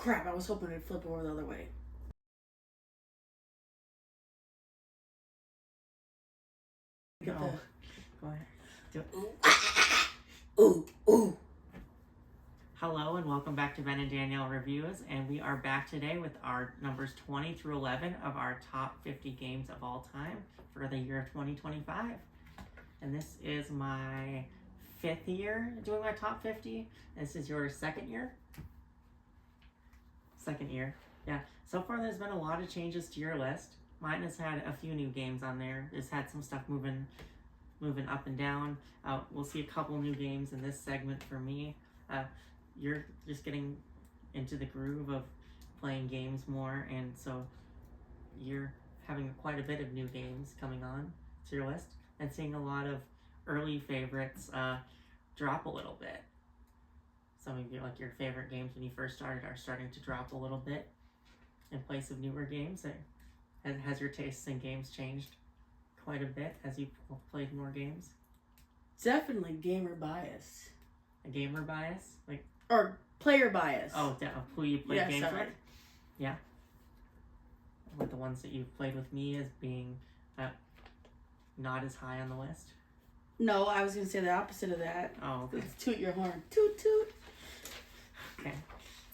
Crap, I was hoping it'd flip over the other way. No. Go ahead. Do it. Ooh. Hello and welcome back to Ben and Danielle Reviews, and we are back today with our numbers 20 through 11 of our top 50 games of all time for the year of 2025. And this is my 5th year doing my top 50. This is your second year? Second year, yeah. So far there's been a lot of changes to your list. Mine has had a few new games on there. It's had some stuff moving up and down. We'll see a couple new games in this segment for me. You're just getting into the groove of playing games more, and so you're having quite a bit of new games coming on to your list, and seeing a lot of early favorites drop a little bit. Some of your favorite games when you first started are starting to drop a little bit in place of newer games. Has your tastes in games changed quite a bit as you've played more games? Definitely gamer bias. A gamer bias? Or player bias. Oh, who you played games sorry. with? Yeah. With the ones that you've played with me as being not as high on the list? No, I was going to say the opposite of that. Oh, okay. Let's toot your horn. Toot, toot. Okay.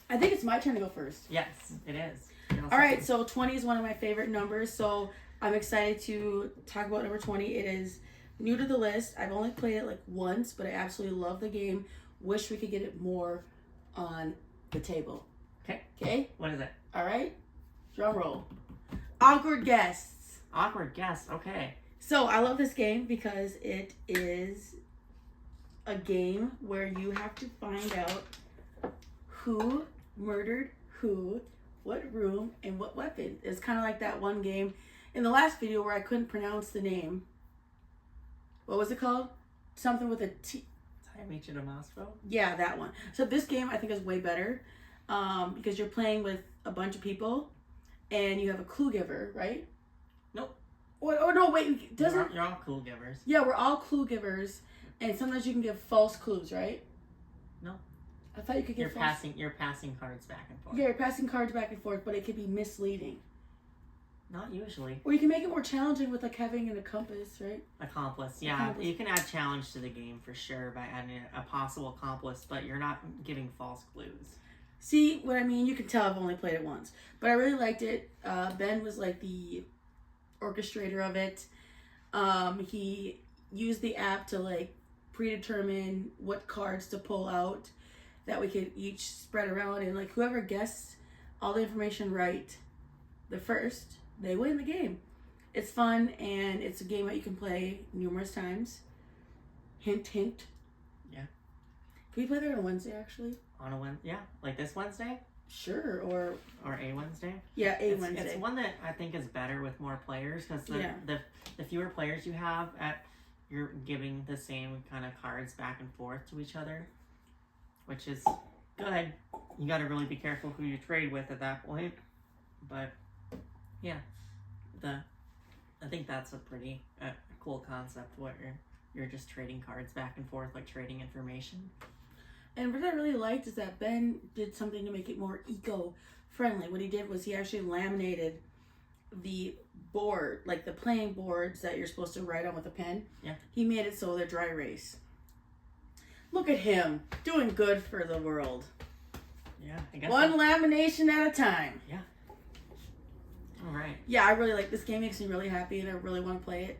I think it's my turn to go first. Yes, it is. All right, so 20 is one of my favorite numbers, so I'm excited to talk about number 20. It is new to the list. I've only played it once, but I absolutely love the game. Wish we could get it more on the table. Okay? What is it? All right? Drum roll. Awkward Guests. Awkward Guests, okay. So I love this game because it is a game where you have to find out who murdered who, what room, and what weapon. It's kind of like that one game in the last video where I couldn't pronounce the name. What was it called? Something with a T. Time to Moscow? Yeah, that one. So this game I think is way better because you're playing with a bunch of people and you have a clue giver, right? Nope. Oh no, wait. Doesn't You're all clue givers. Yeah, we're all clue givers, and sometimes you can give false clues, right? No. I thought you could give false. You're passing cards back and forth. Yeah, you're passing cards back and forth, but it could be misleading. Not usually. Or you can make it more challenging with having a compass, right? Accomplice, yeah. Accomplice. You can add challenge to the game for sure by adding a possible accomplice, but you're not giving false clues. See what I mean? You can tell I've only played it once, but I really liked it. Ben was the orchestrator of it. He used the app to predetermine what cards to pull out that we could each spread around, and whoever guessed all the information right the first, they win the game. It's fun, and it's a game that you can play numerous times. Hint, hint. Yeah. Can we play that on Wednesday, actually? On a Wednesday? Yeah. Like this Wednesday? Sure, or a Wednesday? Yeah, Wednesday. It's one that I think is better with more players, because the fewer players you have, you're giving the same kind of cards back and forth to each other, which is good. You got to really be careful who you trade with at that point. But yeah, I think that's a pretty cool concept where you're just trading cards back and forth, like trading information. And what I really liked is that Ben did something to make it more eco-friendly. What he did was he actually laminated the board, the playing boards that you're supposed to write on with a pen. Yeah. He made it so they're dry erase. Look at him, doing good for the world. Yeah, I guess. One lamination at a time. Yeah. All right. Yeah, I really like this game. Makes me really happy, and I really want to play it.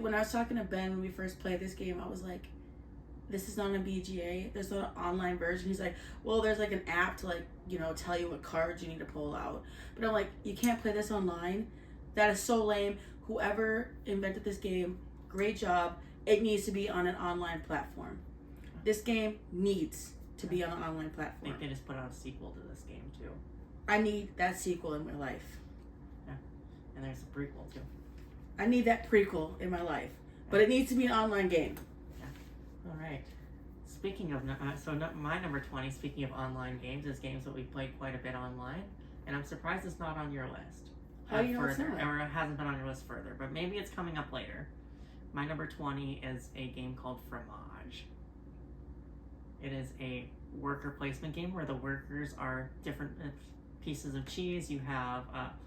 When I was talking to Ben when we first played this game, I was like, this is not a BGA. There's no online version. He's like, well, there's an app to tell you what cards you need to pull out. But I'm like, you can't play this online. That is so lame. Whoever invented this game, great job. It needs to be on an online platform. This game needs to be on an online I platform. think they just put out a sequel to this game too. I need that sequel in my life. Yeah, and there's a prequel too. I need that prequel in my life, but it needs to be an online game. All right. Speaking of, my number 20, speaking of online games, is games that we played quite a bit online, and I'm surprised it's not on your list. How do you know it's not? Or it hasn't been on your list further, but maybe it's coming up later. My number 20 is a game called Fromage. It is a worker placement game where the workers are different pieces of cheese. You have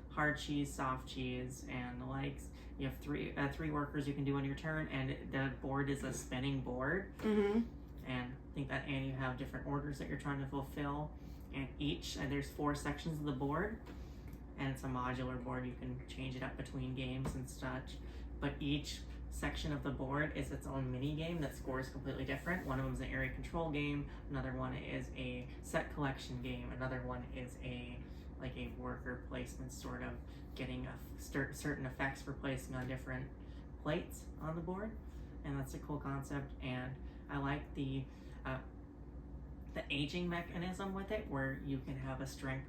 hard cheese, soft cheese, and the likes. You have three workers you can do on your turn, and the board is a spinning board. Mm-hmm. And you have different orders that you're trying to fulfill. And there's 4 sections of the board, and it's a modular board. You can change it up between games and such. But each section of the board is its own mini game that scores completely different. One of them is an area control game. Another one is a set collection game. Another one is a worker placement, sort of getting certain effects for placing on different plates on the board, and that's a cool concept. And I like the aging mechanism with it, where you can have a strength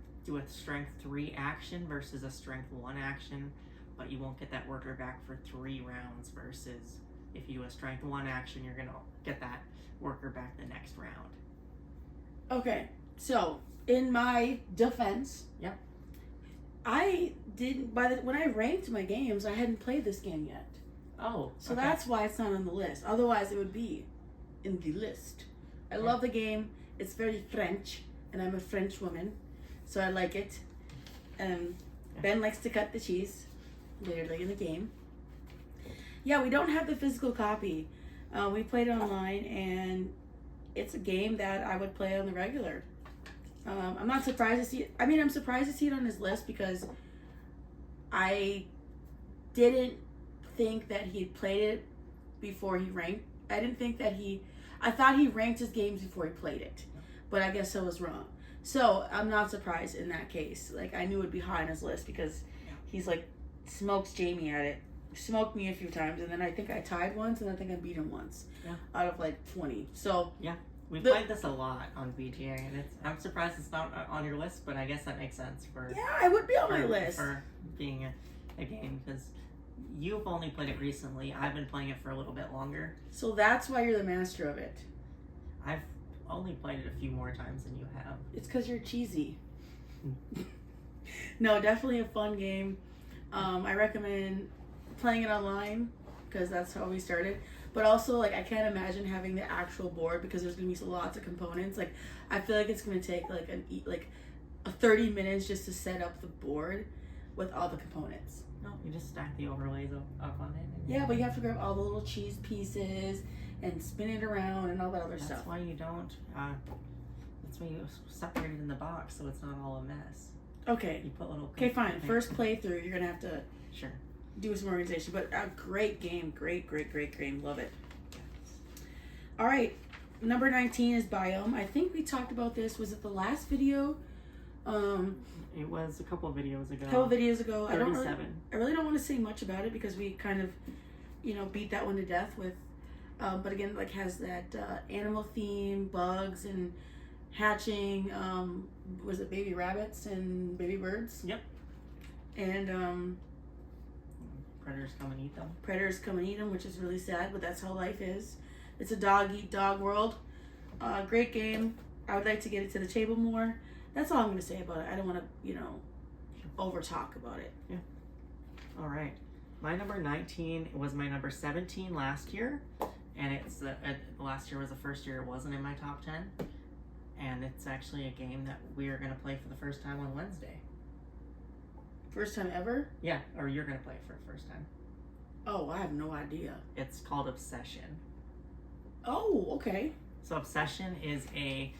3 action versus a strength 1 action, but you won't get that worker back for 3 rounds, versus if you do a strength 1 action, you're gonna get that worker back the next round. Okay, so in my defense, Yep. I didn't. When I ranked my games, I hadn't played this game yet. Oh, So okay. that's why it's not on the list. Otherwise, it would be in the list. I love the game. It's very French, and I'm a French woman, so I like it. Ben likes to cut the cheese later in the game. Yeah, we don't have the physical copy. We played it online, and it's a game that I would play on the regular. I'm not surprised to see it. I mean, I'm surprised to see it on his list because I didn't think that he had played it before he ranked. I thought he ranked his games before he played it, but I guess I was wrong. So I'm not surprised in that case. Like, I knew it would be high on his list because he's like smokes Jamie at it. Smoked me a few times, and then I think I tied once, and I think I beat him once out of like 20. So we played this a lot on VGA, and I'm surprised it's not on your list, but I guess that makes sense for it would be on my list for being a game, because you've only played it recently. I've been playing it for a little bit longer. So that's why you're the master of it. I've only played it a few more times than you have. It's because you're cheesy. No, definitely a fun game. I recommend playing it online because that's how we started. But also, like, I can't imagine having the actual board because there's gonna be lots of components. Like, I feel like it's gonna take like a 30 minutes just to set up the board with all the components. No, you just stack the overlays up on it. Yeah, but you have to grab all the little cheese pieces and spin it around and all that other stuff. That's why you don't. That's why you separate it in the box so it's not all a mess. Okay. You put little. Okay, fine. First playthrough, you're gonna have to. Sure. Do some organization, but a great game, great game, love it. All right, number 19 is Biome. I think we talked about this. Was it the last video? It was a couple of videos ago. 37. I really don't want to say much about it because we kind of, beat that one to death with. But again, like has that animal theme, bugs and hatching. Was it baby rabbits and baby birds? Yep. And predators come and eat them. Which is really sad, but that's how life is. It's a dog eat dog world. Great game. I would like to get it to the table more. That's all I'm going to say about it. I don't want to, over talk about it. Yeah. All right. My number 19 was my number 17 last year, and it's last year was the first year it wasn't in my top 10, and it's actually a game that we are going to play for the first time on Wednesday. First time ever? Yeah, or you're going to play it for the first time. Oh, I have no idea. It's called Obsession. Oh, okay. So Obsession is a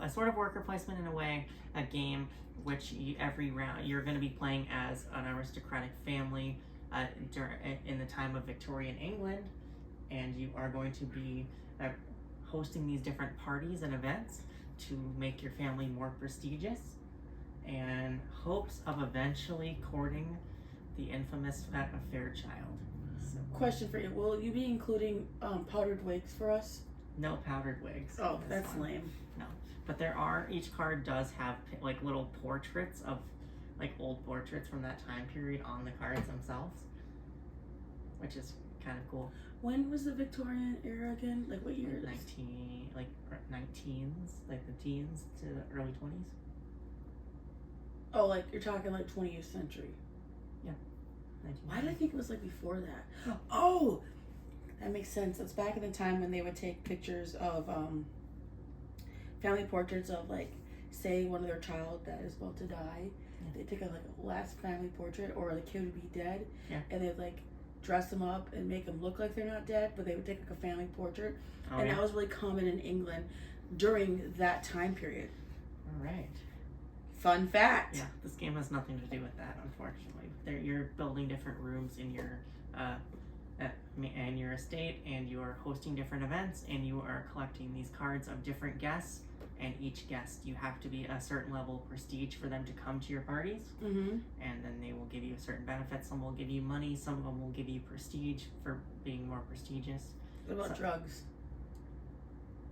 sort of worker placement in a way, a game which every round you're going to be playing as an aristocratic family in the time of Victorian England, and you are going to be hosting these different parties and events to make your family more prestigious, and hopes of eventually courting the infamous Fairchild. So, question for you: will you be including powdered wigs for us? No powdered wigs. Oh, that's lame. No, but each card does have like little portraits of old portraits from that time period on the cards themselves, which is kind of cool. When was the Victorian era again? Like what year? 19s, like the teens to the early 20s. Oh, like you're talking like 20th century. Yeah. Why did I think it was like before that? Oh, That makes sense. It's back in the time when they would take pictures of family portraits of, like, say one of their child that is about to die. They take a last family portrait, or the kid would be dead, and they'd like dress them up and make them look like they're not dead, but they would take like a family portrait, and that was really common in England during that time period. All right. Fun fact. Yeah, this game has nothing to do with that, unfortunately. You're building different rooms in your estate, and you are hosting different events, and you are collecting these cards of different guests. And each guest, you have to be a certain level of prestige for them to come to your parties. Mm-hmm. And then they will give you certain benefits. Some will give you money. Some of them will give you prestige for being more prestigious. What about drugs?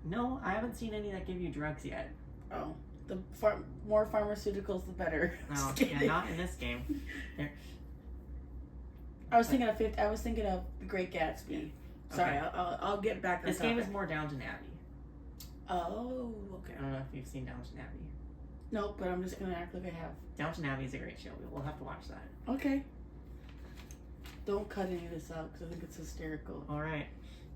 No, I haven't seen any that give you drugs yet. Oh, the more pharmaceuticals, the better. No, yeah, not in this game. I was thinking of The Great Gatsby. Sorry, okay. I'll get back to this game is more Downton Abbey. Oh, okay. I don't know if you've seen Downton Abbey. Nope, but I'm just gonna act like I have. Downton Abbey is a great show. We'll have to watch that. Okay. Don't cut any of this out because I think it's hysterical. All right.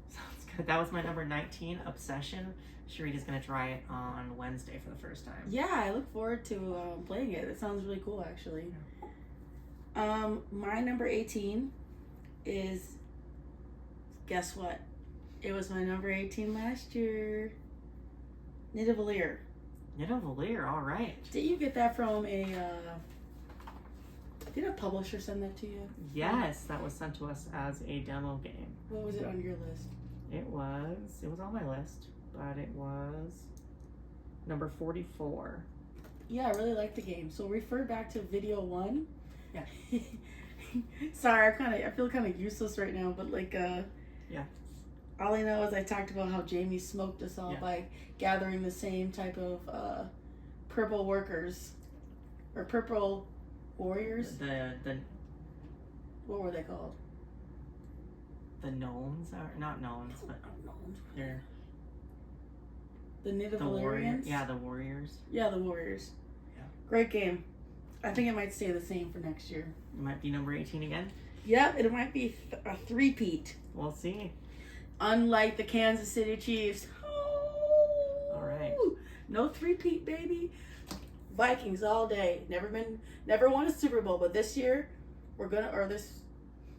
Sounds good. That was my number 19, Obsession. Sharita's gonna try it on Wednesday for the first time. Yeah, I look forward to playing it. It sounds really cool, actually. My number 18 is. Guess what? It was my number 18 last year. Nidavellir. Nidavellir, all right. Did you get that from a did a publisher send that to you? Yes, that was sent to us as a demo game. What was it on your list? It was on my list, but it was number 44. Yeah, I really like the game. So refer back to video 1. Yeah. Sorry, I feel kind of useless right now, but like yeah. All I know is I talked about how Jamie smoked us all by gathering the same type of purple workers or purple warriors. The what were they called? The gnomes are not gnomes, but they're the Nidavellians. Yeah, the warriors. Yeah, the warriors. Yeah. Great game. I think it might stay the same for next year. It might be number 18 again. Yep, it might be a three-peat. We'll see. Unlike the Kansas City Chiefs. Oh, all right. No three-peat, baby. Vikings all day. Never won a Super Bowl, but this year this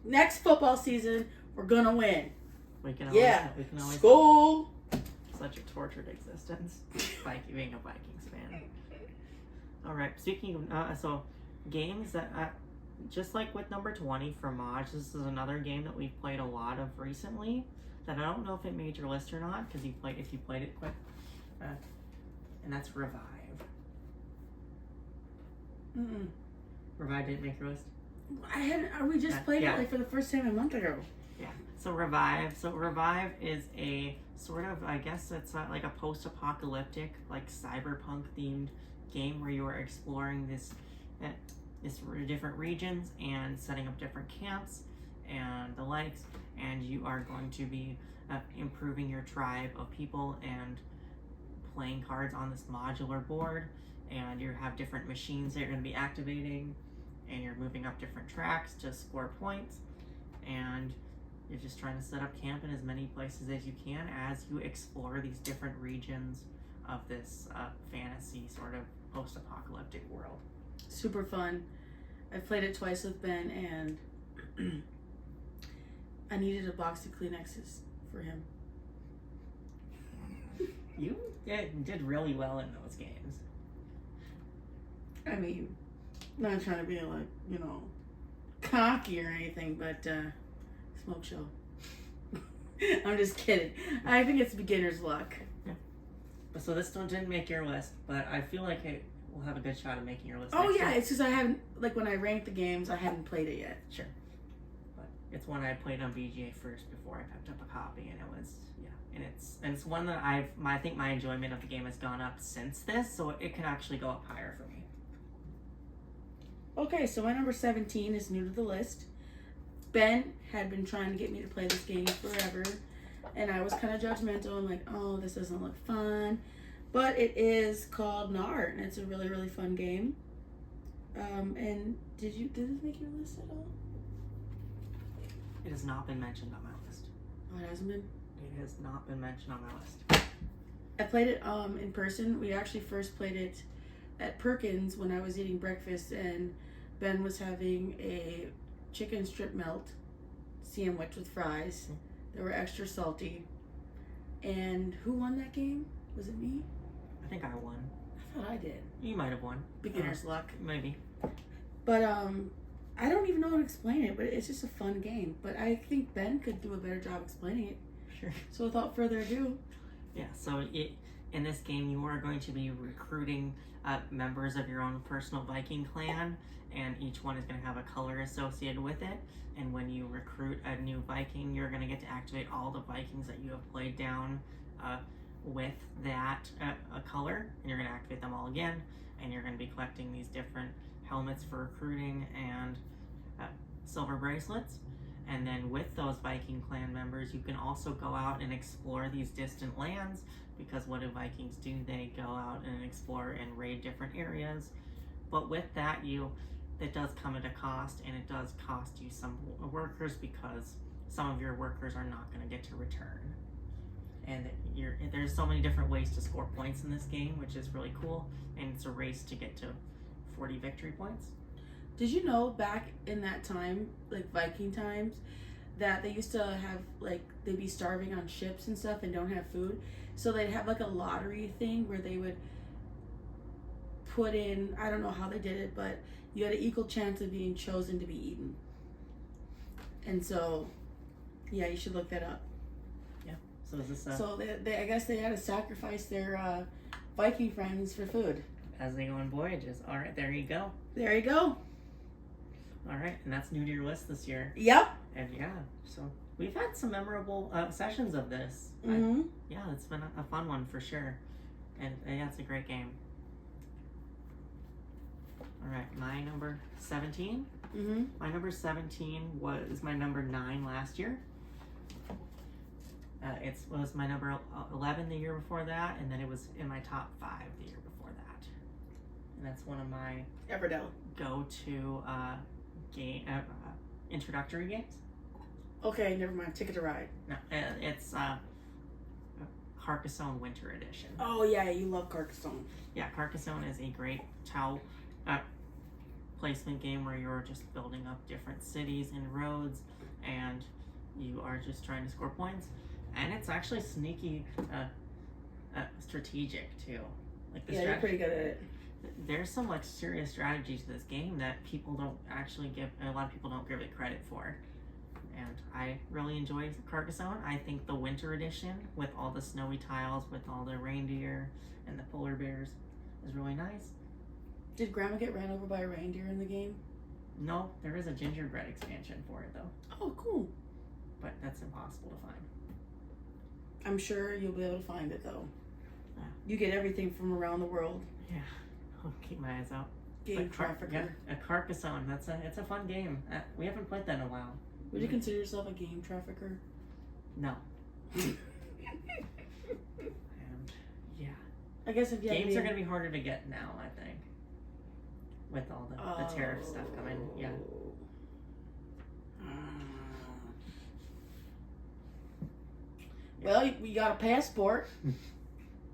next football season we're gonna win. We can always Skull. Such a tortured existence. Being a Vikings fan. All right. Speaking of so games that. Just like with number 20 for Maj, this is another game that we've played a lot of recently that I don't know if it made your list or not because if you played it quick. And that's Revive. Mm-mm. Revive didn't make your list? We just played it like for the first time a month ago. Yeah. So Revive is a sort of, I guess it's like a post-apocalyptic, like cyberpunk themed game where you are exploring this different regions and setting up different camps and the likes, and you are going to be improving your tribe of people and playing cards on this modular board, and you have different machines that you're going to be activating, and you're moving up different tracks to score points, and you're just trying to set up camp in as many places as you can as you explore these different regions of this fantasy sort of post-apocalyptic world. Super fun. I've played it twice with Ben, and I needed a box of Kleenexes for him. You did really well in those games. I mean, not trying to be like, cocky or anything, but smoke show. I'm just kidding. I think it's beginner's luck. Yeah. So this one didn't make your list, but I feel like we'll have a good shot at making your list. Oh yeah, it's just I haven't, like when I ranked the games, I hadn't played it yet. Sure. But it's one I played on BGA first before I picked up a copy, and it was and it's one that I think my enjoyment of the game has gone up since this, so it can actually go up higher for me. Okay, so my number 17 is new to the list. Ben had been trying to get me to play this game forever, and I was kind of judgmental. I'm like, oh, this doesn't look fun. But it is called Nard, and it's a really, really fun game. And did this make your list at all? It has not been mentioned on my list. Oh, it hasn't been? It has not been mentioned on my list. I played it in person. We actually first played it at Perkins when I was eating breakfast, and Ben was having a chicken strip melt sandwich with fries. They were extra salty. And who won that game? Was it me? I think I won. I thought I did. You might have won. Beginner's luck. Maybe. But I don't even know how to explain it, but it's just a fun game. But I think Ben could do a better job explaining it. Sure. So without further ado. Yeah, so in this game you are going to be recruiting members of your own personal Viking clan, and each one is going to have a color associated with it. And when you recruit a new Viking, you're going to get to activate all the Vikings that you have played down with that color, and you're going to activate them all again, and you're going to be collecting these different helmets for recruiting and silver bracelets. And then with those Viking clan members, you can also go out and explore these distant lands, because what do Vikings do? They go out and explore and raid different areas. But with that, it does come at a cost, and it does cost you some workers, because some of your workers are not going to get to return. And there's so many different ways to score points in this game, which is really cool. And it's a race to get to 40 victory points. Did you know back in that time, like Viking times, that they used to have, like, they'd be starving on ships and stuff and don't have food? So they'd have like a lottery thing where they would put in, I don't know how they did it, but you had an equal chance of being chosen to be eaten. And so, yeah, you should look that up. Yeah. So is this So they I guess they had to sacrifice their Viking friends for food. as they go on voyages? All right, there you go. There you go. All right, and that's new to your list this year. Yep. And yeah, so we've had some memorable sessions of this. Mm-hmm. Yeah, it's been a fun one for sure. And yeah, it's a great game. All right, my number 17. Mm-hmm. My number 17 was my number 9 last year. It was my number 11 the year before that, and then it was in my top 5 the year before that. And that's one of my Everdell. go-to game introductory games. Okay, never mind. Ticket to Ride. No, it's Carcassonne Winter Edition. Oh yeah, you love Carcassonne. Yeah, Carcassonne is a great tile placement game where you're just building up different cities and roads, and you are just trying to score points. And it's actually sneaky strategic too. Like the You're pretty good at it. There's some like serious strategy to this game that people don't actually give. A lot of people don't give it credit for. And I really enjoyed Carcassonne. I think the Winter Edition with all the snowy tiles, with all the reindeer and the polar bears, is really nice. Did Grandma get ran over by a reindeer in the game? No, there is a gingerbread expansion for it though. Oh, cool. But that's impossible to find. I'm sure you'll be able to find it though. Yeah. You get everything from around the world. Yeah, I'll keep my eyes out. Game trafficker. Yeah, a Carcassonne. It's a fun game. We haven't played that in a while. Would you consider yourself a game trafficker? No. And yeah, I guess if you games are going to be harder to get now, I think, with all the tariff stuff coming. Yeah. Well, we got a passport.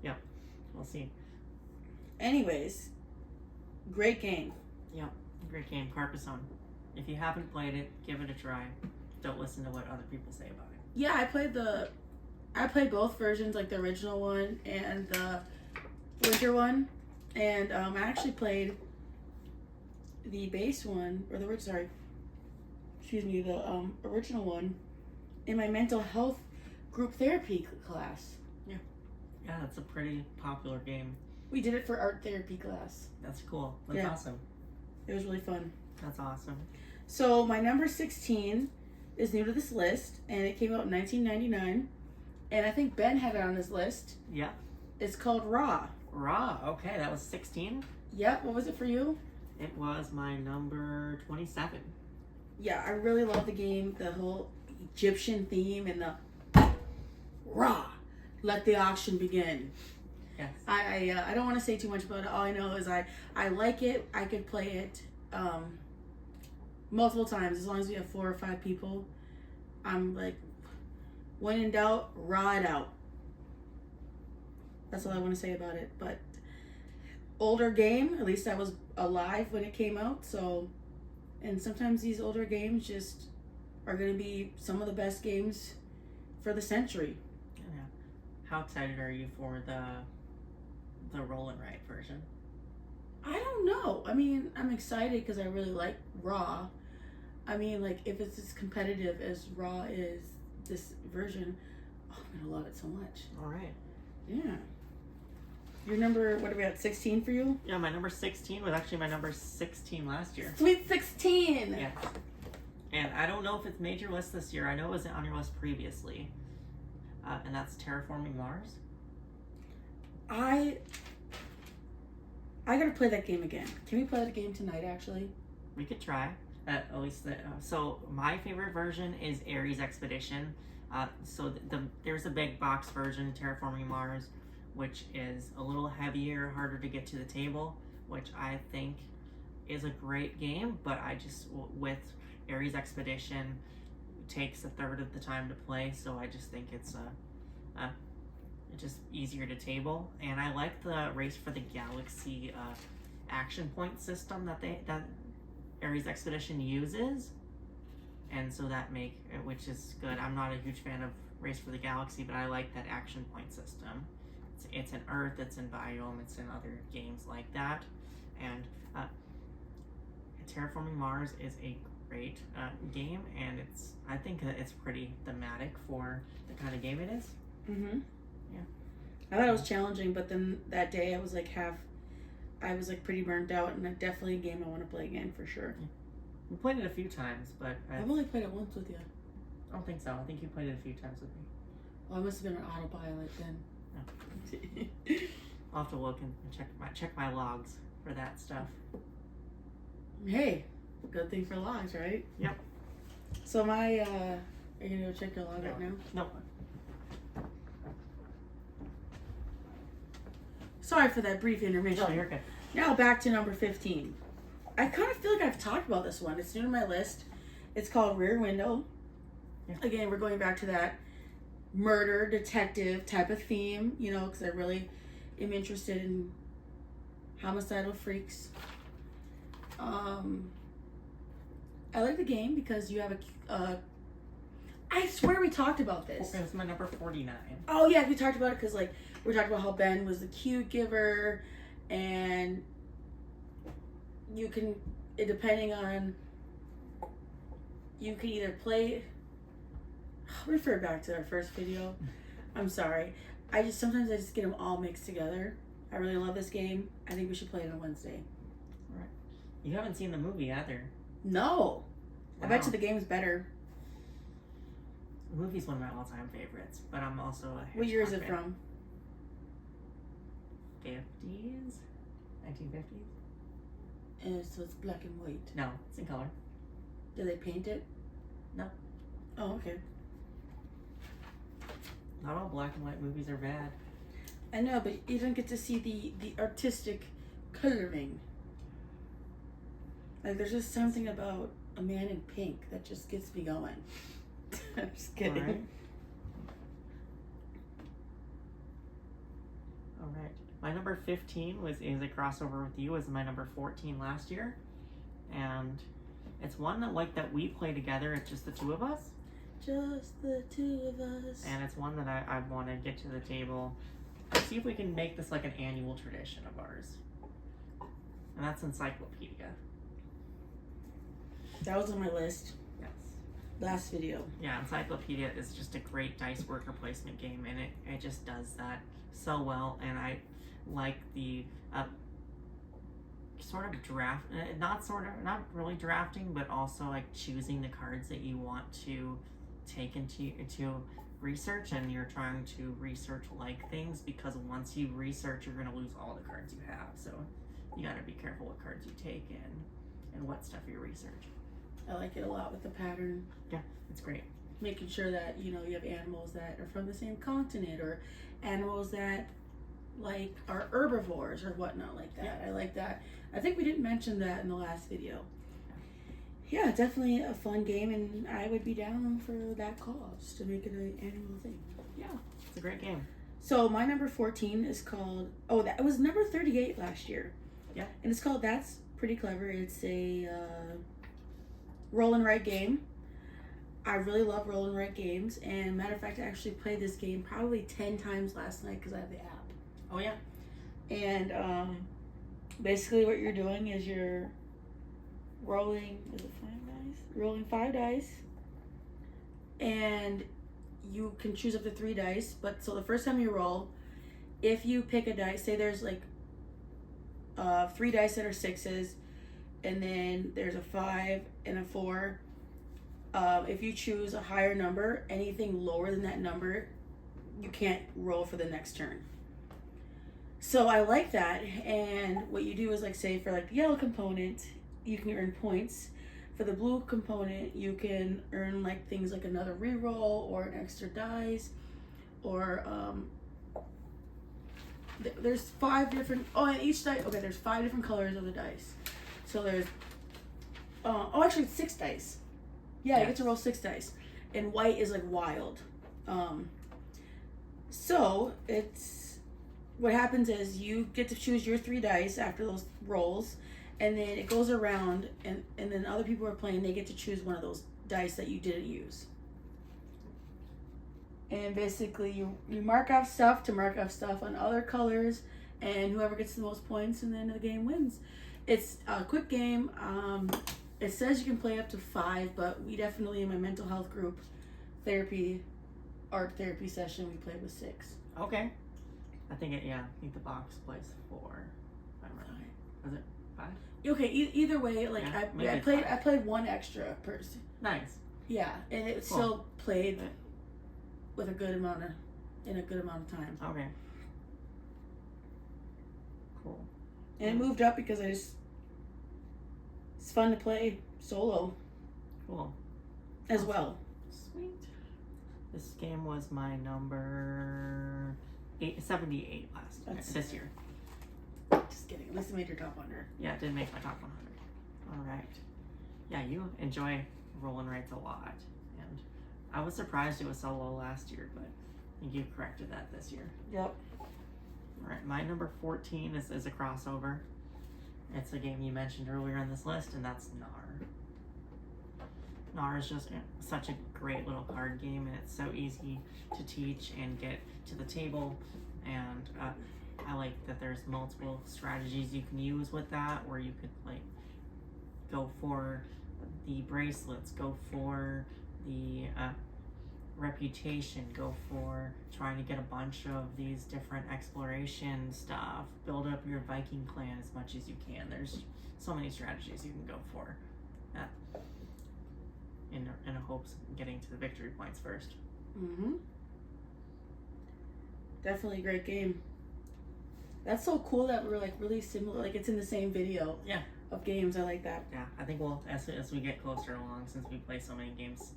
Yeah, we'll see. Anyways, great game. Yeah, great game, Carcassonne. If you haven't played it, give it a try. Don't listen to what other people say about it. Yeah, I played both versions, like the original one and the winter one, and I actually played the base one, or the original one in my mental health group therapy class. Yeah, that's a pretty popular game. We did it for art therapy class. That's cool. That's awesome. It was really fun. That's awesome. So my number 16 is new to this list, and it came out in 1999, and I think Ben had it on his list. Yeah. It's called Raw. Raw. Okay, that was 16. Yep. What was it for you? It was my number 27. Yeah, I really love the game. The whole Egyptian theme and the Raw. Let the auction begin. Yes. I don't want to say too much about it. All I know is I like it. I could play it multiple times as long as we have 4 or 5 people. I'm like When in doubt, raw it out. That's all I want to say about it. But older game, at least I was alive when it came out, so, and sometimes these older games just are going to be some of the best games for the century. Yeah. How excited are you for the roll and write version? I don't know. I mean, I'm excited because I really like Raw. I mean, like, if it's as competitive as Raw is, this version, oh, I'm going to love it so much. All right. Yeah. Your number, what are we at, 16 for you? Yeah, my number 16 was actually my number 16 last year. Sweet 16! Yes. And I don't know if it's made your list this year. I know it was on your list previously. And that's Terraforming Mars. I gotta play that game again. Can we play the game tonight, actually? We could try. At least, so my favorite version is Ares Expedition. There's a big box version, Terraforming Mars, which is a little heavier, harder to get to the table, which I think is a great game, but I just, with Ares Expedition, takes a third of the time to play, so I just think it's just easier to table. And I like the Race for the Galaxy action point system that Ares Expedition uses, and so which is good. I'm not a huge fan of Race for the Galaxy, but I like that action point system. It's in Earth, it's in Biome, it's in other games like that, and Terraforming Mars is a great game, and I think it's pretty thematic for the kind of game it is. Mm-hmm. Yeah. I thought it was challenging, but then that day I was pretty burnt out, and it's definitely a game I want to play again for sure. Yeah. We played it a few times, but I've only played it once with you. I don't think so. I think you played it a few times with me. Well, I must have been an autopilot then. No. I'll have to look and check my logs for that stuff. Hey, good thing for logs, right? Yep. So are you gonna go check your log right now? No. Sorry for that brief intermission. No, you're good. Now back to number 15. I kind of feel like I've talked about this one. It's new to my list. It's called Rear Window. Yeah. Again, we're going back to that murder detective type of theme, because I really am interested in homicidal freaks. I like the game because you have I swear we talked about this. Okay, it's my number 49. Oh yeah, we talked about it because we talked about how Ben was the cue giver, and you can, depending on, you can either play. Refer back to our first video. I'm sorry. Sometimes I just get them all mixed together. I really love this game. I think we should play it on Wednesday. All right. You haven't seen the movie either. No. Wow. I bet you the game's better. The movie's one of my all-time favorites, but I'm also a Hitchcock What year is it fan. from? 50s? 1950s? So it's black and white. No, it's in color. Did they paint it? No. Oh, okay. Not all black and white movies are bad. I know, but you don't get to see the artistic coloring. Like, there's just something about a man in pink that just gets me going. I'm just kidding. All right. My number 15 is a crossover with you. Was my number 14 last year, and it's one that we play together. It's just the two of us. Just the two of us. And it's one that I want to get to the table. See if we can make this like an annual tradition of ours. And that's Encyclopedia. That was on my list. Yes. Last video. Yeah, Encyclopedia is just a great dice worker placement game, and it just does that so well. And I like the sort of draft, not really drafting, but also like choosing the cards that you want to take into research, and you're trying to research like things, because once you research, you're going to lose all the cards you have. So you got to be careful what cards you take and what stuff you research. I like it a lot with the pattern. Yeah, it's great. Making sure that, you have animals that are from the same continent, or animals that like are herbivores or whatnot like that. Yeah. I like that. I think we didn't mention that in the last video. Yeah, definitely a fun game, and I would be down for that cause to make it an annual thing. Yeah, it's a great game. So my number 14 is called. Oh, that was number 38 last year. Yeah. And it's called That's Pretty Clever. It's a roll and write game. I really love roll and write games, and matter of fact, I actually played this game probably 10 times last night because I have the app. Oh yeah. And basically, what you're doing is you're rolling. Is it 5 dice? Rolling 5 dice, and you can choose up to 3 dice. But so the first time you roll, if you pick a dice, say there's like 3 dice that are 6s, and then there's a 5 and a 4. If you choose a higher number, anything lower than that number, you can't roll for the next turn. So I like that, and what you do is, like, say for like the yellow component, you can earn points. For the blue component, you can earn like things like another reroll or an extra dice, or there's 5 different. Oh, and each dice. Okay, there's 5 different colors of the dice. So there's actually it's 6 dice. Yeah, you get to roll 6 dice, and white is like wild. So it's what happens is you get to choose your 3 dice after those rolls, and then it goes around, and then other people are playing. They get to choose one of those dice that you didn't use. And basically, you mark off stuff on other colors, and whoever gets the most points, and then the game wins. It's a quick game. It says you can play up to 5, but we definitely, in my mental health group, art therapy session, we played with 6. Okay. I think the box plays 4. If I remember. Was it 5? Okay, either way, like Yeah, I played 1 extra person. Nice. Yeah, and it still played with a good amount of time. Okay. Cool. And it moved up because it's fun to play solo. Cool. As well. Sweet. This game was my number 78 this year. Just kidding. At least it made your top 100. Yeah, it did make my top 100. All right. Yeah, you enjoy roll and writes a lot, and I was surprised it was so low last year, but I think you corrected that this year. Yep. All right, my number 14 is a crossover. It's a game you mentioned earlier on this list, and that's Nar. Nar is just such a great little card game, and it's so easy to teach and get to the table, and I like that there's multiple strategies you can use with that, where you could like go for the bracelets, go for the reputation, go for trying to get a bunch of these different exploration stuff, build up your Viking clan as much as you can. There's so many strategies you can go for in hopes of getting to the victory points first. Mm-hmm. Definitely a great game. That's so cool that we're like really similar, like it's in the same video. Yeah. Of games. I like that. Yeah, I think as we get closer along, since we play so many games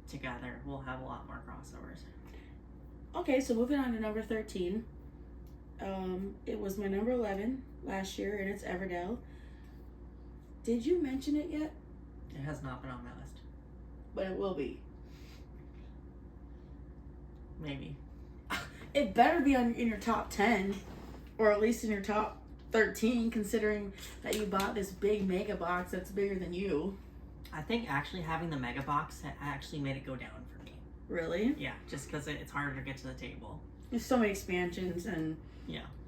together, we'll have a lot more crossovers. Okay, so moving on to number 13. It was my number 11 last year, and it's Everdell. Did you mention it yet? It has not been on my list. But it will be. Maybe. It better be in your top 10, or at least in your top 13, considering that you bought this big mega box that's bigger than you. I think actually having the mega box actually made it go down for me. Really? Yeah, just because it's harder to get to the table. There's so many expansions and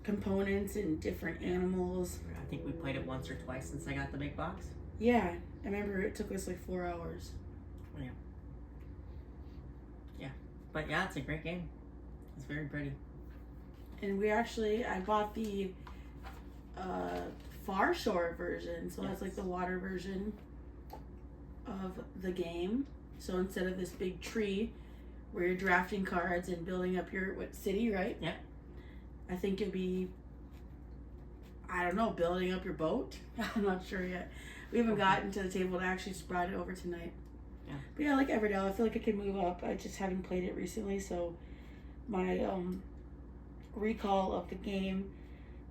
components and different animals. I think we played it once or twice since I got the big box. Yeah, I remember it took us like 4 hours. Yeah. Yeah, but yeah, it's a great game. It's very pretty. And I bought the Far Shore version, so that's like the water version of the game. So instead of this big tree where you're drafting cards and building up your city, right? Yeah. I think you'll be, I don't know, building up your boat. I'm not sure yet. We haven't gotten to the table. I actually just brought it over tonight. Yeah. But yeah, I like Everdell. I feel like it can move up. I just haven't played it recently, so my recall of the game,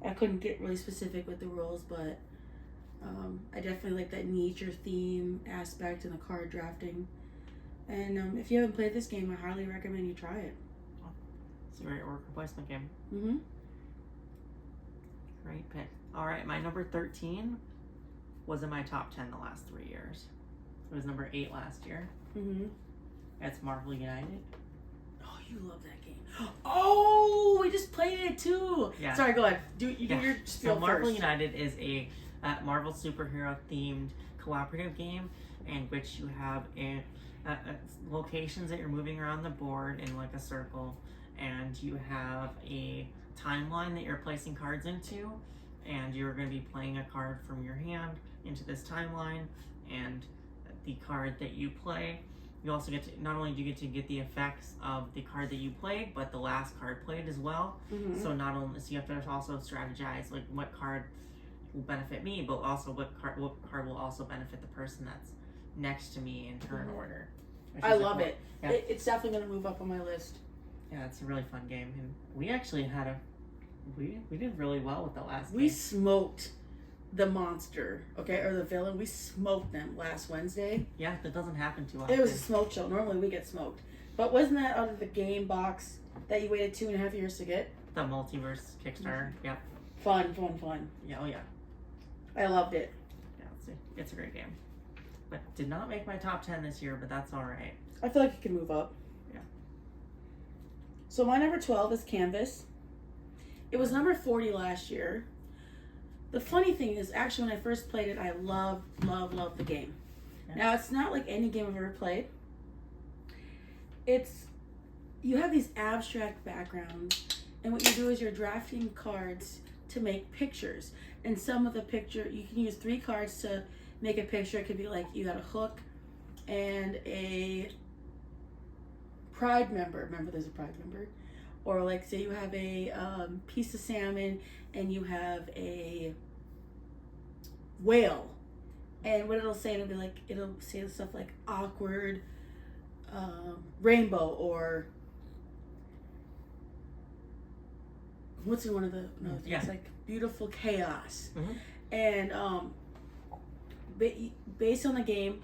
I couldn't get really specific with the rules, but I definitely like that nature theme aspect and the card drafting. And if you haven't played this game, I highly recommend you try it. It's a great worker placement game. Mm-hmm. Great pick. All right, my number 13 was in my top 10 the last 3 years. It was number 8 last year. Mm-hmm. It's Marvel United. Oh, you love that game. Oh, we just played it too. Yeah. Sorry, go ahead. Do your spiel So Marvel first. United is a Marvel superhero themed cooperative game in which you have locations that you're moving around the board in like a circle, and you have a timeline that you're placing cards into, and you're going to be playing a card from your hand into this timeline, and the card that you play, you also get to, not only do you get to get the effects of the card that you played, but the last card played as well. Mm-hmm. So not only, so you have to also strategize like what card will benefit me, but also what card will also benefit the person that's next to me in turn order. I love it. Yeah. It's definitely going to move up on my list. Yeah, it's a really fun game, and we actually had we did really well with the last We game. smoked the monster, okay, or the villain. We smoked them last Wednesday. Yeah, that doesn't happen too often. It was a smoke show. Normally we get smoked. But wasn't that out of the game box that you waited 2.5 years to get? The Multiverse Kickstarter. Mm-hmm. Yeah. Fun. Yeah. Oh yeah. I loved it. Yeah, it's a great game. But did not make my top 10 this year, but that's all right. I feel like it can move up. Yeah. So my number 12 is Canvas. It was number 40 last year. The funny thing is, actually, when I first played it, I loved the game. Yeah. Now, it's not like any game I've ever played. You have these abstract backgrounds, and what you do is you're drafting cards to make pictures. And some of the picture, you can use 3 cards to make a picture. It could be like you got a hook and a Pride member. Remember, there's a Pride member. Or like, say you have a piece of salmon and you have a whale. And what it'll say, it'll say stuff like awkward rainbow, or what's in one of the things? Yeah. Like beautiful chaos. Mm-hmm. And based on the game,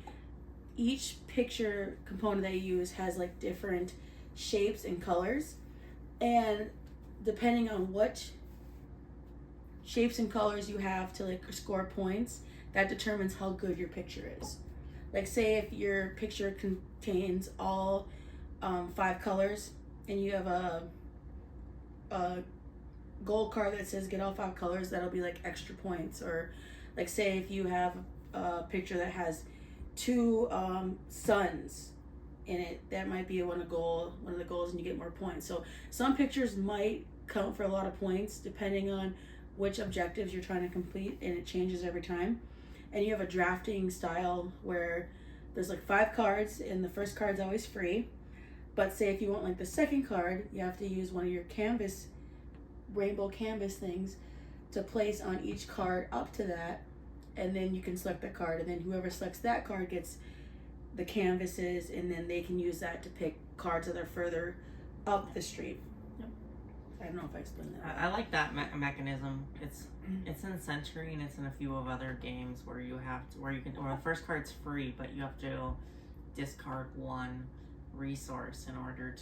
each picture component that you use has like different shapes and colors, and depending on what shapes and colors you have to like score points, that determines how good your picture is. Like, say if your picture contains all 5 colors and you have a gold card that says get all 5 colors, that'll be like extra points. Or like, say if you have a picture that has 2 suns in it, that might be one of the goals, and you get more points. So some pictures might count for a lot of points depending on which objectives you're trying to complete, and it changes every time. And you have a drafting style where there's like 5 cards, and the first card's always free. But say if you want like the second card, you have to use one of your canvas, rainbow canvas things to place on each card up to that, and then you can select the card, and then whoever selects that card gets the canvases, and then they can use that to pick cards that are further up the street. Yep. I don't know if I explained that. I like that mechanism. It's in Century, and it's in a few of other games where you can, or the first card's free, but you have to discard 1 resource in order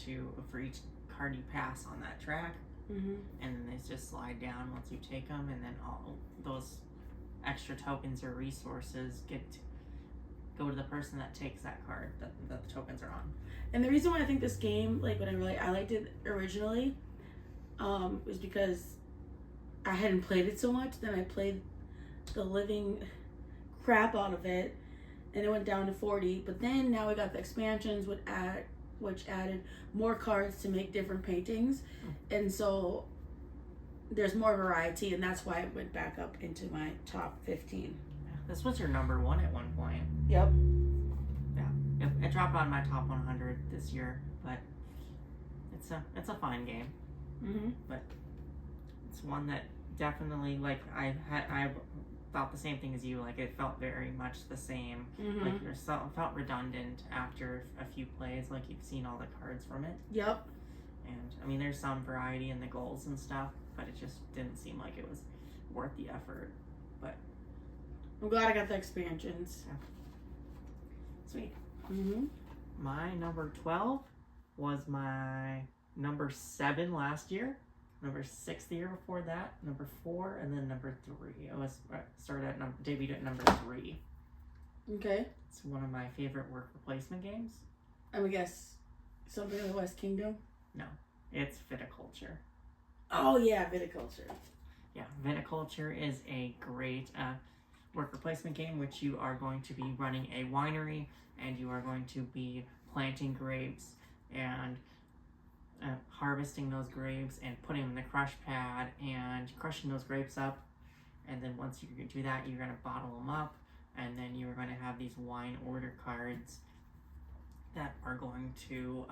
for each card you pass on that track. Mm-hmm. And then they just slide down once you take them, and then all those extra tokens or resources go to the person that takes that card that the tokens are on. And the reason why I think this game, like when I liked it originally, was because I hadn't played it so much. Then I played the living crap out of it, and it went down to 40. But then now we got the expansions which added more cards to make different paintings, and so there's more variety, and that's why it went back up into my top 15. This was your number 1 at one point. Yep. Yeah, it dropped on my top 100 this year, but it's a fine game. Mm-hmm. But it's one that definitely, like, I thought the same thing as you. Like, it felt very much the same. Mm-hmm. Like, it felt redundant after a few plays. Like, you've seen all the cards from it. Yep. And I mean, there's some variety in the goals and stuff, but it just didn't seem like it was worth the effort. But I'm glad I got the expansions. Sweet. Mm-hmm. My number 12 was my number 7 last year, number 6 the year before that, number 4, and then number 3. I was debuted at number 3. Okay. It's one of my favorite work replacement games. I would guess something in the West Kingdom. No, it's Viticulture. Oh yeah, Viticulture. Yeah, Viticulture is a great work replacement game, which you are going to be running a winery, and you are going to be planting grapes and harvesting those grapes and putting them in the crush pad and crushing those grapes up. And then once you do that, you're going to bottle them up, and then you're going to have these wine order cards that are going to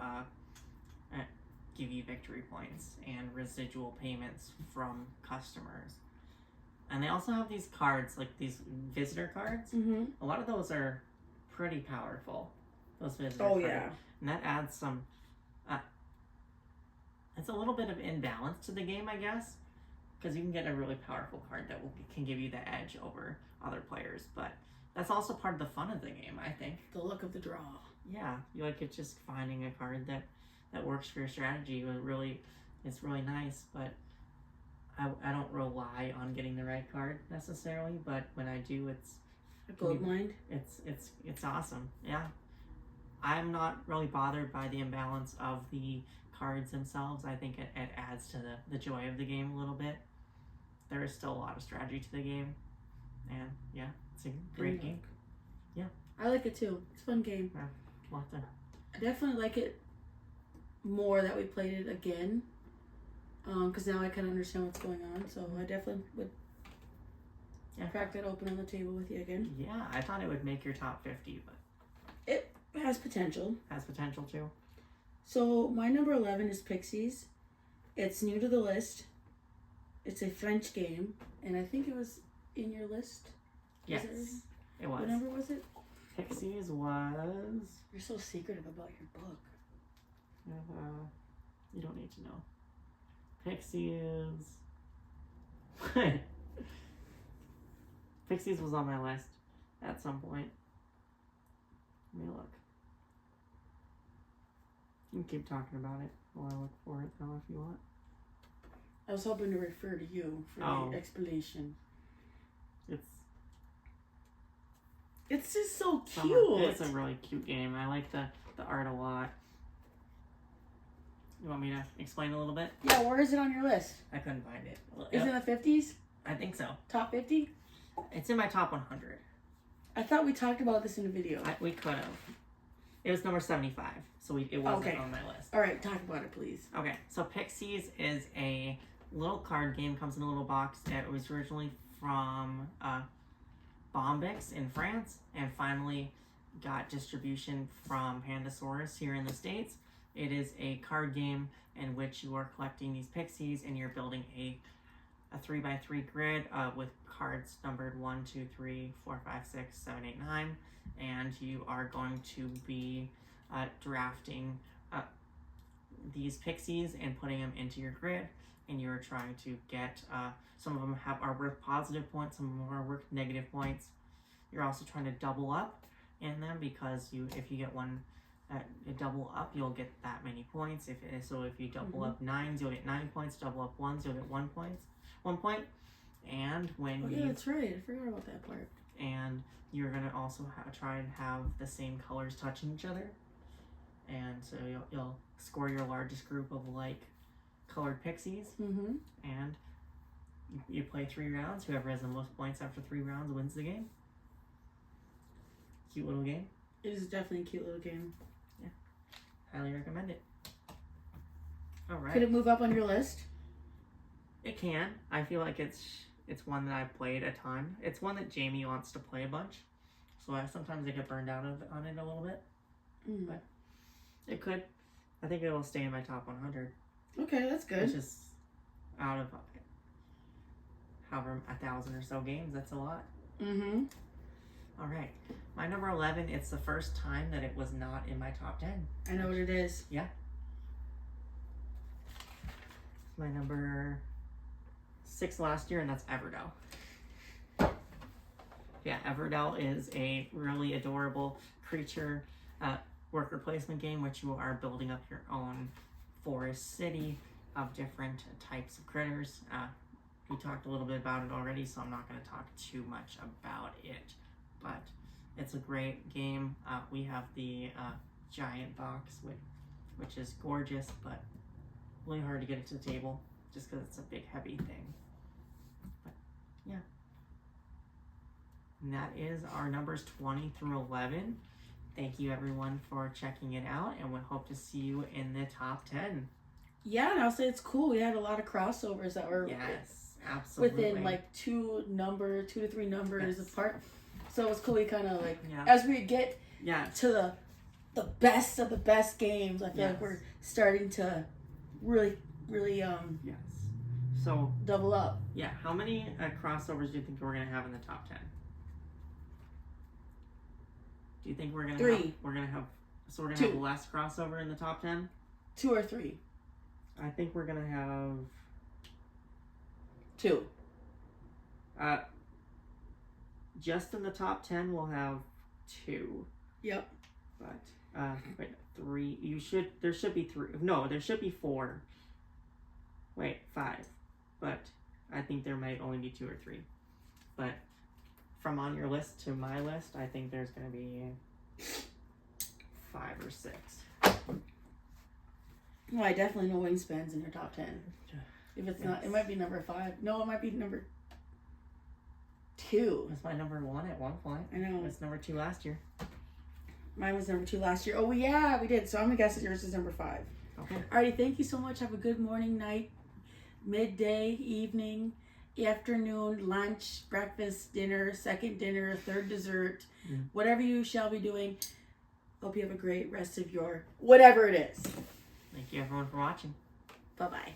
give you victory points and residual payments from customers. And they also have these cards, like these visitor cards. Mm-hmm. A lot of those are pretty powerful. Those visitor Oh cards. yeah. And that adds some. It's a little bit of imbalance to the game, I guess, because you can get a really powerful card that can give you the edge over other players. But that's also part of the fun of the game, I think. The luck of the draw. Yeah, you like it just finding a card that works for your strategy. It's really nice, but I don't rely on getting the right card necessarily. But when I do, it's A gold mine. it's awesome. Yeah, I'm not really bothered by the imbalance of the cards themselves. I think it adds to the joy of the game a little bit. There is still a lot of strategy to the game, and yeah, it's a great game. Yeah, I like it too. It's a fun game. Yeah, lots of. I definitely like it more that we played it again, because now I kind of understand what's going on. So I definitely would crack that open on the table with you again. Yeah, I thought it would make your top 50, but it has potential. Has potential too. So my number 11 is Pixies. It's new to the list. It's a French game, and I think it was in your list. Yes, it was. What number was it? Pixies was. You're so secretive about your book. You don't need to know. Pixies. Pixies was on my list at some point. Let me look. You can keep talking about it while I look for it though if you want. I was hoping to refer to you for the explanation. It's just so cute. It's a really cute game. I like the art a lot. You want me to explain a little bit? Yeah, where is it on your list? I couldn't find it. Is it in the 50s? I think so. Top 50? It's in my top 100. I thought we talked about this in a video. We could have. It was number 75, so it wasn't on my list. All right, talk about it, please. Okay, so Pixies is a little card game. Comes in a little box. It was originally from Bombix in France, and finally got distribution from Pandasaurus here in the States. It is a card game in which you are collecting these pixies, and you're building a 3x3 grid with cards numbered 1, 2, 3, 4, 5, 6, 7, 8, 9, and you are going to be drafting these pixies and putting them into your grid, and you're trying to get some of them are worth positive points, some of them are worth negative points. You're also trying to double up in them, because if you get one double up, you'll get that many points. If you double up 9s, you'll get 9 points. Double up 1s, you'll get 1 point. And when yeah, that's right. I forgot about that part. And you're gonna also try and have the same colors touching each other, and so you'll score your largest group of like colored pixies. Mm-hmm. And you play 3 rounds. Whoever has the most points after 3 rounds wins the game. Cute little game. It is definitely a cute little game. Yeah, highly recommend it. All right. Could it move up on your list? It can. I feel like it's one that I've played a ton. It's one that Jamie wants to play a bunch, so sometimes I get burned out on it a little bit. But it could. I think it will stay in my top 100. Okay, that's good. Which is out of however 1,000 or so games. That's a lot. Mm-hmm. All right, my number 11. It's the first time that it was not in my top 10. I know what it is. Yeah. My number 6 last year, and that's Everdo. Yeah, Everdell is a really adorable creature worker placement game, which you are building up your own forest city of different types of critters. We talked a little bit about it already, so I'm not going to talk too much about it, but it's a great game. We have the giant box, which is gorgeous, but really hard to get it to the table just because it's a big, heavy thing. But yeah. And that is our numbers 20 through 11. Thank you, everyone, for checking it out, and we hope to see you in the top 10. Yeah, and I'll say it's cool. We had a lot of crossovers that were absolutely within like 2 to 3 numbers apart. So it was cool. We kind of like, Yeah. as we get to the best of the best games, I feel like we're starting to really So double up. Yeah, how many crossovers do you think we're gonna have in the top 10? Do you think we're gonna 3? have, we're gonna have 2. Have less crossover in the top 10? 2 or 3. I think we're gonna have 2. Just in the top 10 we'll have 2. Yep. But wait, 3. There should be 3. No, there should be 4. Wait, 5. But I think there might only be 2 or 3. But from on your list to my list, I think there's going to be 5 or 6. Well, I definitely know Wingspan's in your top 10. If it's not, it might be number 5. No, it might be number 2. It was my number 1 at one point. I know. It was number 2 last year. Mine was number 2 last year. Oh, yeah, we did. So I'm going to guess that yours is number 5. Okay. Alrighty, thank you so much. Have a good morning, night, midday, evening, afternoon, lunch, breakfast, dinner, second dinner, third dessert, whatever you shall be doing. Hope you have a great rest of your whatever it is. Thank you, everyone, for watching. Bye-bye.